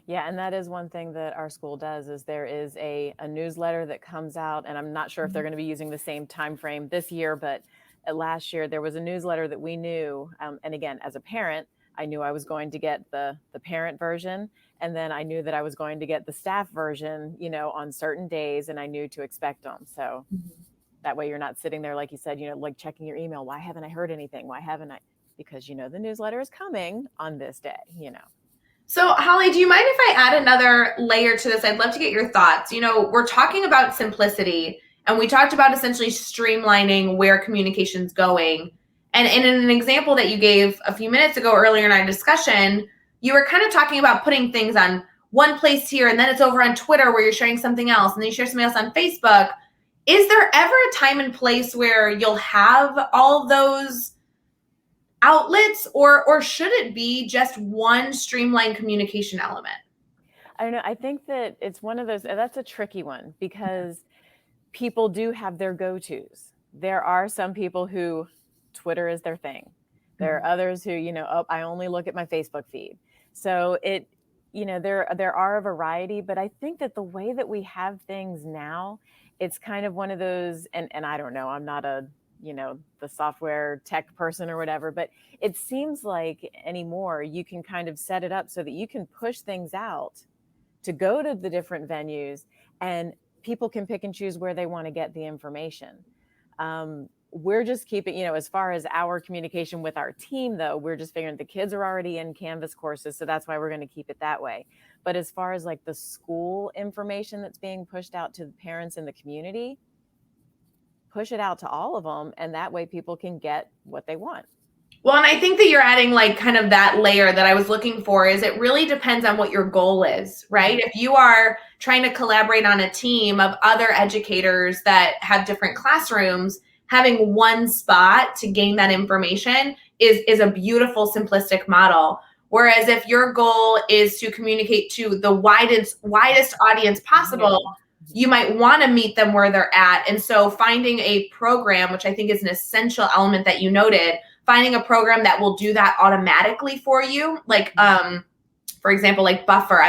Yeah, and that is one thing that our school does, is there is a newsletter that comes out, and I'm not sure if they're going to be using the same time frame this year, but last year there was a newsletter that we knew, and again, as a parent, I knew I was going to get the parent version, and then I knew that I was going to get the staff version, on certain days, and I knew to expect them. So that way you're not sitting there, like you said, like checking your email. Why haven't I heard anything? Why haven't I? Because, the newsletter is coming on this day, So Holly, do you mind if I add another layer to this? I'd love to get your thoughts. We're talking about simplicity And we talked about essentially streamlining where communication's going. And in an example that you gave a few minutes ago earlier in our discussion, you were kind of talking about putting things on one place here, and then it's over on Twitter where you're sharing something else, and then you share something else on Facebook. Is there ever a time and place where you'll have all those outlets, or should it be just one streamlined communication element? I don't know. I think that it's one of those, that's a tricky one because people do have their go-tos. There are some people who Twitter is their thing. There are others who, I only look at my Facebook feed. So there are a variety, but I think that the way that we have things now, it's kind of one of those, and I don't know, I'm not the software tech person or whatever, but it seems like anymore you can kind of set it up so that you can push things out to go to the different venues and people can pick and choose where they want to get the information. We're just keeping, as far as our communication with our team, though, we're just figuring the kids are already in Canvas courses. So that's why we're going to keep it that way. But as far as like the school information that's being pushed out to the parents in the community, push it out to all of them. And that way people can get what they want. Well, and I think that you're adding like kind of that layer that I was looking for is it really depends on what your goal is, right? If you are trying to collaborate on a team of other educators that have different classrooms, having one spot to gain that information is a beautiful, simplistic model. Whereas if your goal is to communicate to the widest audience possible, you might want to meet them where they're at. And so finding a program, which I think is an essential element that you noted, finding a program that will do that automatically for you. Like, for example, like Buffer.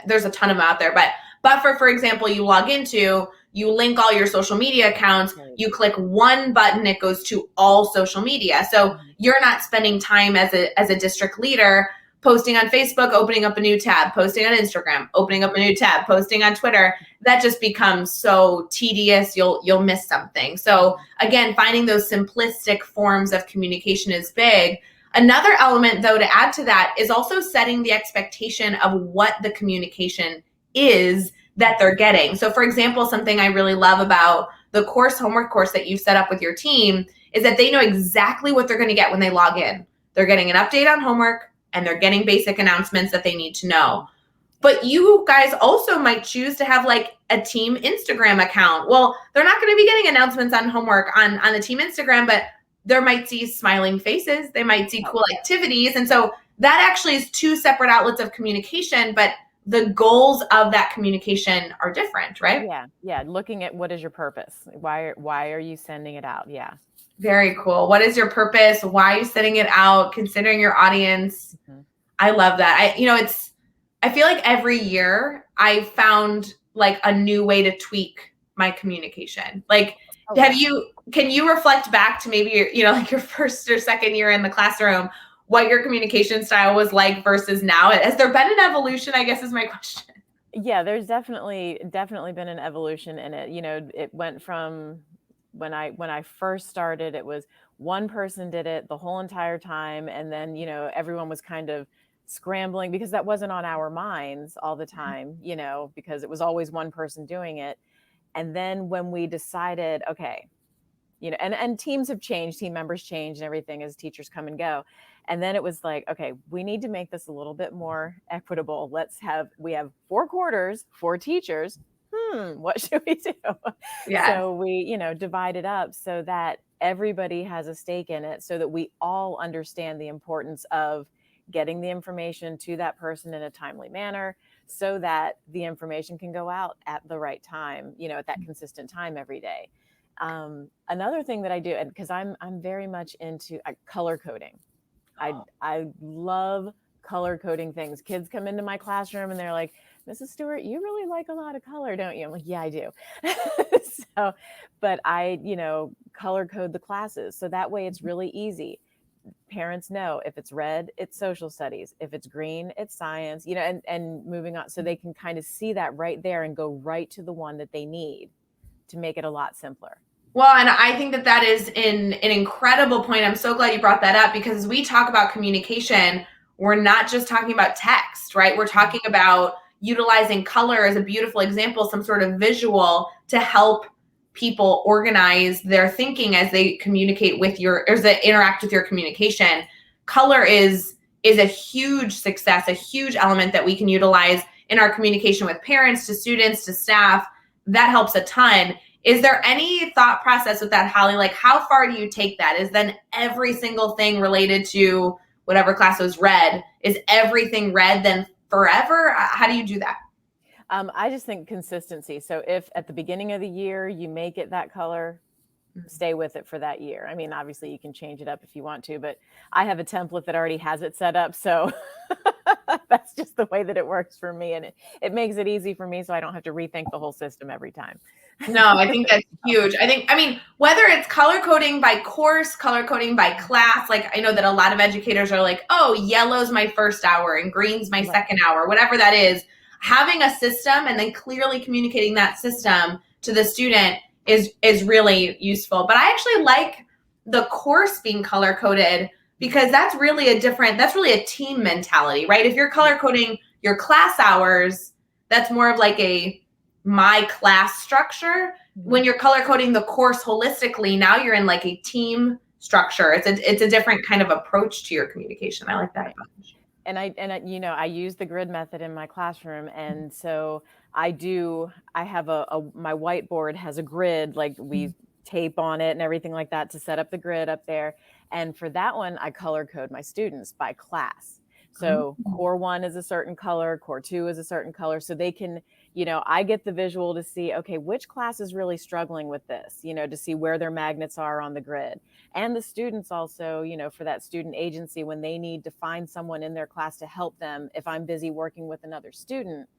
There's a ton of them out there, but Buffer, for example, you log into, you link all your social media accounts, you click one button, it goes to all social media. So you're not spending time as a district leader posting on Facebook, opening up a new tab, posting on Instagram, opening up a new tab, posting on Twitter. That just becomes so tedious. You'll miss something. So again, finding those simplistic forms of communication is big. Another element, though, to add to that is also setting the expectation of what the communication is that they're getting. So for example, something I really love about the homework course that you set up with your team is that they know exactly what they're going to get when they log in. They're getting an update on homework, and they're getting basic announcements that they need to know. But you guys also might choose to have like a team Instagram account. Well, they're not going to be getting announcements on homework on the team Instagram, but they might see smiling faces. They might see cool activities. And so that actually is two separate outlets of communication, but the goals of that communication are different, right? Yeah. Looking at what is your purpose? Why are you sending it out? Yeah. Very cool. What is your purpose? Why are you setting it out? Considering your audience. I love that. I feel like every year I found like a new way to tweak my communication. Like, can you reflect back to maybe like your first or second year in the classroom, what your communication style was like versus now? Has there been an evolution, I guess is my question. Yeah, there's definitely been an evolution in it. It went from when I first started, it was one person did it the whole entire time. And then, everyone was kind of scrambling because that wasn't on our minds all the time, because it was always one person doing it. And then when we decided, okay, and teams have changed, team members change and everything as teachers come and go. And then it was like, okay, we need to make this a little bit more equitable. We have 4 quarters, 4 teachers. What should we do? Yeah. So we, divide it up so that everybody has a stake in it, so that we all understand the importance of getting the information to that person in a timely manner, so that the information can go out at the right time, at that consistent time every day. Another thing that I do, and because I'm very much into color coding. I love color coding things. Kids come into my classroom and they're like, Mrs. Stuart, you really like a lot of color, don't you? I'm like, yeah, I do. But I, color code the classes. So that way it's really easy. Parents know if it's red, it's social studies. If it's green, it's science, and moving on. So they can kind of see that right there and go right to the one that they need to make it a lot simpler. Well, and I think that is an incredible point. I'm so glad you brought that up, because as we talk about communication, we're not just talking about text, right? We're talking about utilizing color as a beautiful example, some sort of visual to help people organize their thinking as they communicate with your, or as they interact with your communication. Color is a huge success, a huge element that we can utilize in our communication with parents, to students, to staff. That helps a ton. Is there any thought process with that, Holly? Like, how far do you take that? Is then every single thing related to whatever class was red, is everything red then forever? How do you do that? I just think consistency. So if at the beginning of the year you make it that color, stay with it for that year. I mean, obviously you can change it up if you want to, but I have a template that already has it set up. So that's just the way that it works for me. And it makes it easy for me, so I don't have to rethink the whole system every time. No, I think that's huge. I mean, whether it's color coding by course, color coding by class, like I know that a lot of educators are like, oh, yellow's my first hour and green's my second hour, whatever that is. Having a system and then clearly communicating that system to the student is really useful. But I actually like the course being color coded, because that's really a team mentality, right? If you're color coding your class hours, that's more of like my class structure. When you're color coding the course holistically, now you're in like a team structure. It's a different kind of approach to your communication. I like that bunch. And I use the grid method in my classroom. And so I have my whiteboard has a grid, like we tape on it and everything like that to set up the grid up there. And for that one, I color code my students by class. So core 1 is a certain color, core 2 is a certain color. So they can, I get the visual to see, okay, which class is really struggling with this, to see where their magnets are on the grid. And the students also, for that student agency, when they need to find someone in their class to help them, if I'm busy working with another student,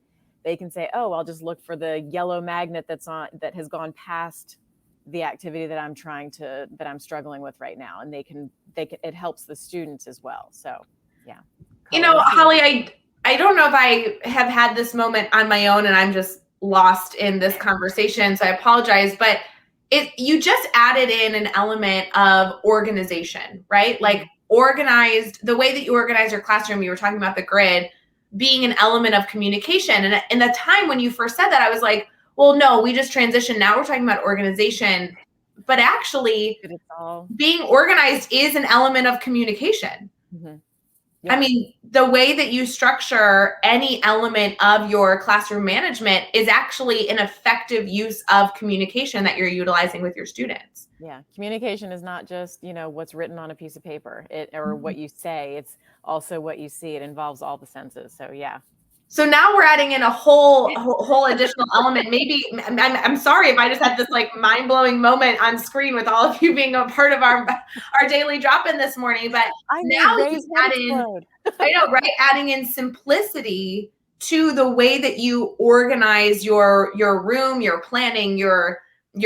they can say, oh, I'll just look for the yellow magnet that has gone past the activity that I'm struggling with right now. And it helps the students as well. So, yeah. Holly, I don't know if I have had this moment on my own and I'm just lost in this conversation, so I apologize, but you just added in an element of organization, right? Like organized, the way that you organize your classroom, you were talking about the grid being an element of communication. And in the time when you first said that, I was like, well, no, we just transitioned. Now we're talking about organization. But actually, being organized is an element of communication. Mm-hmm. Yeah. I mean, the way that you structure any element of your classroom management is actually an effective use of communication that you're utilizing with your students. Yeah. Communication is not just, what's written on a piece of paper or what you say. It's also what you see. It involves all the senses. So, yeah. So now we're adding in a whole additional element. Maybe I'm sorry if I just had this like mind-blowing moment on screen with all of you being a part of our daily drop-in this morning. But now you add in, I know, right? Adding in simplicity to the way that you organize your room, your planning, your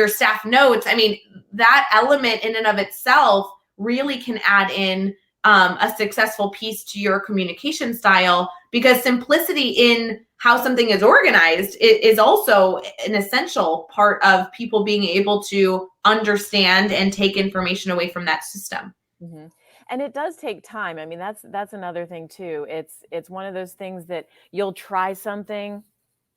staff notes. I mean, that element in and of itself really can add in a successful piece to your communication style, because simplicity in how something is organized is also an essential part of people being able to understand and take information away from that system. Mm-hmm. And it does take time. I mean, that's another thing too. It's one of those things that you'll try something,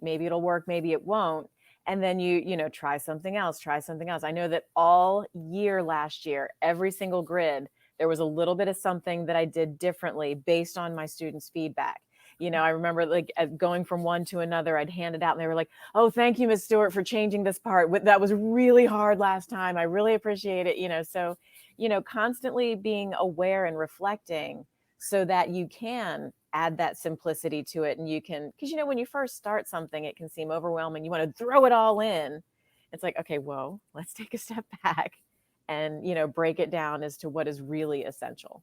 maybe it'll work, maybe it won't. And then you try something else. I know that all year last year, every single grid, there was a little bit of something that I did differently based on my students' feedback. I remember like going from one to another, I'd hand it out and they were like, oh, thank you, Ms. Stuart, for changing this part. That was really hard last time. I really appreciate it. So, constantly being aware and reflecting so that you can add that simplicity to it. And you can, because, when you first start something, it can seem overwhelming. You want to throw it all in. It's like, okay, whoa, let's take a step back and, break it down as to what is really essential.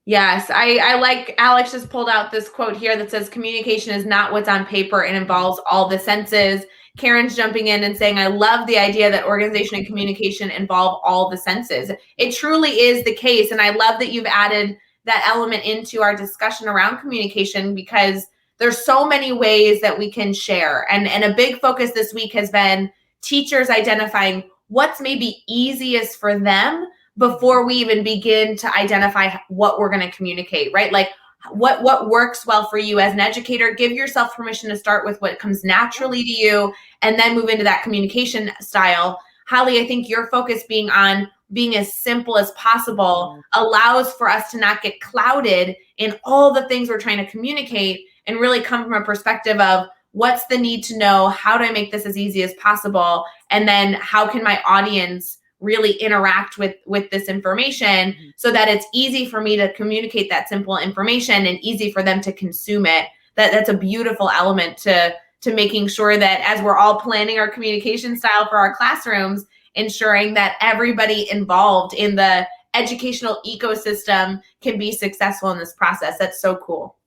Yes, I like Alex just pulled out this quote here that says communication is not what's on paper and involves all the senses. Karen's jumping in and saying, I love the idea that organization and communication involve all the senses. It truly is the case. And I love that you've added that element into our discussion around communication, because there's so many ways that we can share. And a big focus this week has been teachers identifying what's maybe easiest for them before we even begin to identify what we're going to communicate, right? Like what works well for you as an educator. Give yourself permission to start with what comes naturally to you and then move into that communication style. Holly, I think your focus being on being as simple as possible allows for us to not get clouded in all the things we're trying to communicate and really come from a perspective of what's the need to know, how do I make this as easy as possible, and then how can my audience really interact with this information so that it's easy for me to communicate that simple information and easy for them to consume it. That's a beautiful element to making sure that as we're all planning our communication style for our classrooms, ensuring that everybody involved in the educational ecosystem can be successful in this process. That's so cool.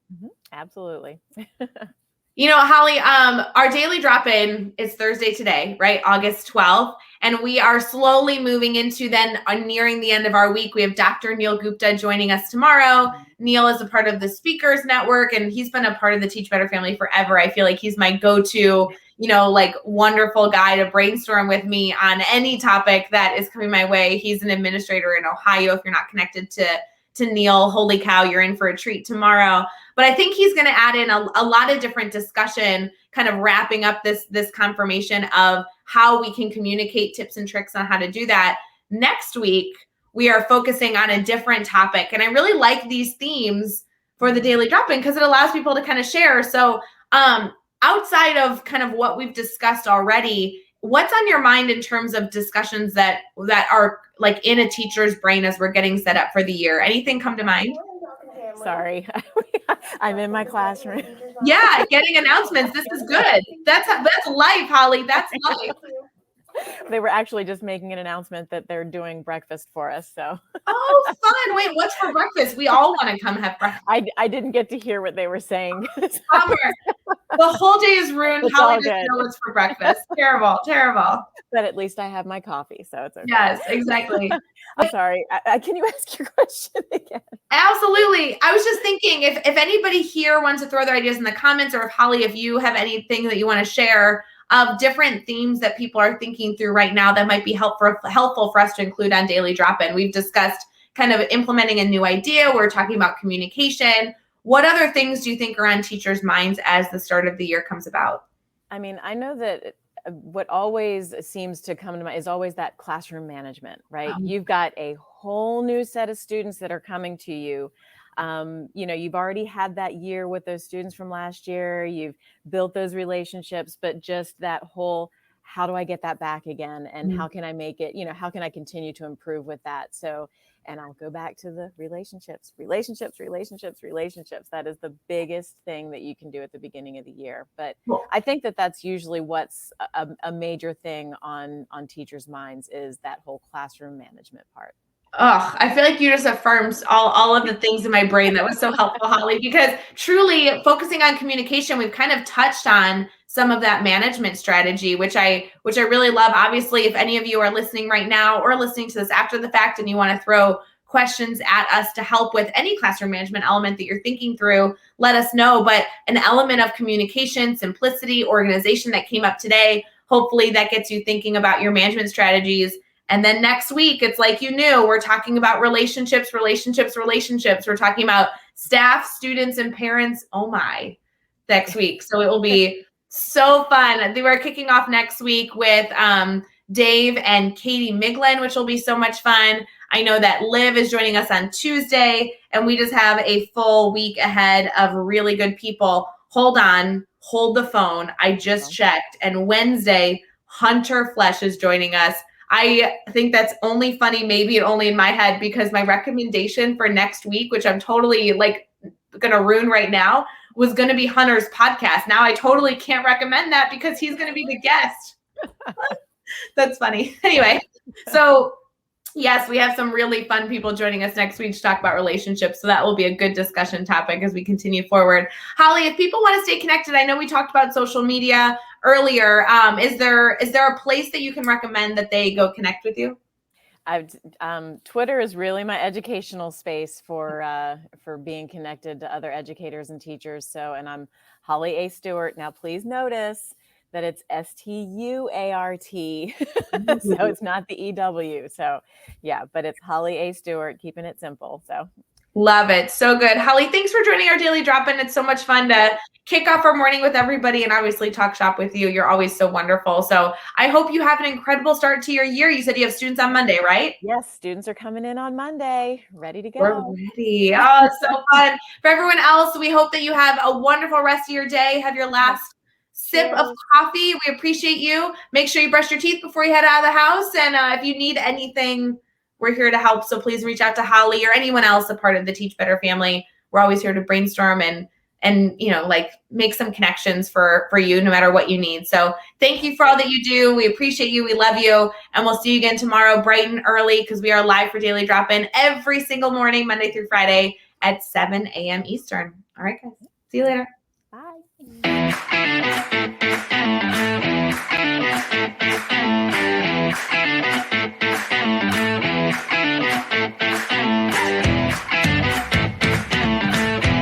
Absolutely. You know, Holly, our daily drop-in is Thursday today, right? August 12th. And we are slowly moving into then nearing the end of our week. We have Dr. Neil Gupta joining us tomorrow. Neil is a part of the Speakers Network, and he's been a part of the Teach Better family forever. I feel like he's my go-to, you know, like wonderful guy to brainstorm with me on any topic that is coming my way. He's an administrator in Ohio. If you're not connected to Neil, holy cow, you're in for a treat tomorrow. But I think he's going to add in a lot of different discussion, kind of wrapping up this confirmation of how we can communicate tips and tricks on how to do that. Next week, we are focusing on a different topic. And I really like these themes for the daily drop-in because it allows people to kind of share. So outside of kind of what we've discussed already, what's on your mind in terms of discussions that are like in a teacher's brain as we're getting set up for the year? Anything come to mind? Sorry, I'm in my classroom. Yeah, getting announcements. This is good. That's life, Holly. That's life. They were actually just making an announcement that they're doing breakfast for us. So. Oh, fun. Wait, what's for breakfast? We all want to come have breakfast. I didn't get to hear what they were saying. Bummer. The whole day is ruined. It's Holly all doesn't good. know what's for breakfast. Terrible, terrible. But at least I have my coffee, so it's okay. Yes, exactly. I'm sorry. Can you ask your question again? Absolutely. I was just thinking if anybody here wants to throw their ideas in the comments, or if Holly, if you have anything that you want to share of different themes that people are thinking through right now that might be helpful for us to include on Daily Drop-In. We've discussed kind of implementing a new idea. We're talking about communication. What other things do you think are on teachers' minds as the start of the year comes about? I mean, I know that what always seems to come to mind is always that classroom management, right? You've got a whole new set of students that are coming to you. You know, you've already had that year with those students from last year. You've built those relationships, but just that whole, how do I get that back again? And how can I make it, you know, how can I continue to improve with that? So, and I'll go back to the relationships. That is the biggest thing that you can do at the beginning of the year. But I think that that's usually what's a major thing on teachers' minds is that whole classroom management part. Oh, I feel like you just affirmed all of the things in my brain. That was so helpful, Holly, because truly focusing on communication, we've kind of touched on some of that management strategy, which I really love. Obviously, if any of you are listening right now or listening to this after the fact and you want to throw questions at us to help with any classroom management element that you're thinking through, let us know. But an element of communication, simplicity, organization that came up today, hopefully that gets you thinking about your management strategies. And then next week, it's like you knew, we're talking about relationships. We're talking about staff, students, and parents. Oh my, next week. So it will be so fun. We're kicking off next week with Dave and Katie Miglin, which will be so much fun. I know that Liv is joining us on Tuesday, and we just have a full week ahead of really good people. Hold on, hold the phone. I just checked. And Wednesday, Hunter Flesh is joining us. I think that's only funny, maybe only in my head, because my recommendation for next week, which I'm totally like going to ruin right now, was going to be Hunter's podcast. Now I totally can't recommend that because he's going to be the guest. That's funny. Anyway, so yes, we have some really fun people joining us next week to talk about relationships. So that will be a good discussion topic as we continue forward. Holly, if people want to stay connected, I know we talked about social media earlier. Is there a place that you can recommend that they go connect with you? Twitter is really my educational space for being connected to other educators and teachers. So, and I'm Holly A. Stuart. Now, please notice that it's Stuart. So it's not the EW. So yeah, but it's Holly A. Stuart, keeping it simple. So love it. So good. Holly, thanks for joining our daily drop-in. It's so much fun to kick off our morning with everybody and obviously talk shop with you. You're always so wonderful. So I hope you have an incredible start to your year. You said you have students on Monday, right? Yes, students are coming in on Monday, ready to We're go. ready. Oh, it's so fun. For everyone else, we hope that you have a wonderful rest of your day. Have your last sip of coffee. We appreciate you. Make sure you brush your teeth before you head out of the house. And if you need anything, we're here to help. So please reach out to Holly or anyone else a part of the Teach Better family. We're always here to brainstorm and like make some connections for you no matter what you need. So thank you for all that you do. We appreciate you. We love you. And we'll see you again tomorrow bright and early because we are live for Daily Drop-In every single morning, Monday through Friday at 7 a.m. Eastern. All right, guys. See you later. Bye.